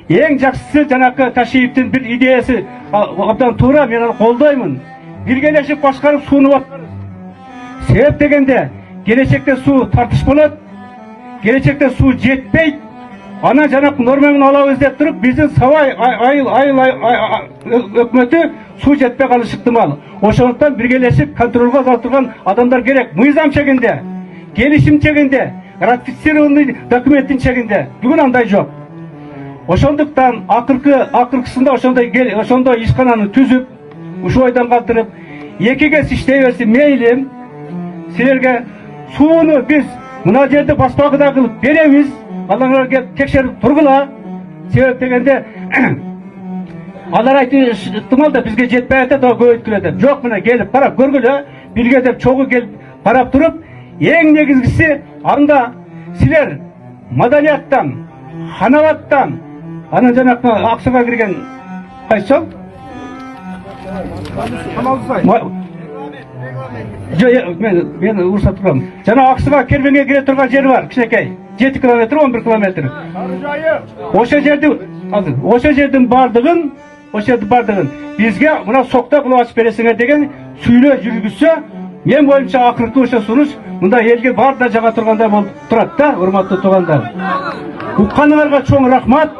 Ең жақсысы жанакы Ташиевтің бір идеясы абдан тура, мен оны қолдаймын. Біргелешіп басқарып суынып атырыз. Себеп дегенде, келешекте су тартыш болады, келешекте су жетпейді. Ана жанақ норменің алау іздеп тұрып, біздің савай өкіметі су жетпей қалы шықтымал. Ошондықтан біргелешіп контролға залтырған адамдар керек. Мыйзам чегінде, келишим чегінде, ратифицированный документтин чегінде. Бүгін андай жоқ. Ошондуктан акыркысында ошондой ишкананы түзүп, ушу ойдан калтырып, экиге иштей берсин мейли. Силерге сууну биз мына жерде баспагы да кылып беребиз. Аларга келип текшерип тургула. Себеп дегенде алар айтымал да бизге жетпей атат, көбөйткүлө деп. Жок, мына келип карап көргүлө, бирге деп чогуу келип карап туруп, эң негизгиси анда силер маданияттан, ханабаттан, анан жанакы аксыга кирген кайсы? Мен урсат турам. Жана аксыга кербеңге кире турган жери бар, кичинекей. 7 километр, 11 километр. Ошо жердин бардыгын бизге мына сокто кылып ачып бересиңер деген сүйлөө жүргүзсө, мен боюнча акыркы ошо сунуш мында элге бар да жага тургандай болуп турат да, урматтуу туугандар. Укканыңарга чоң рахмат.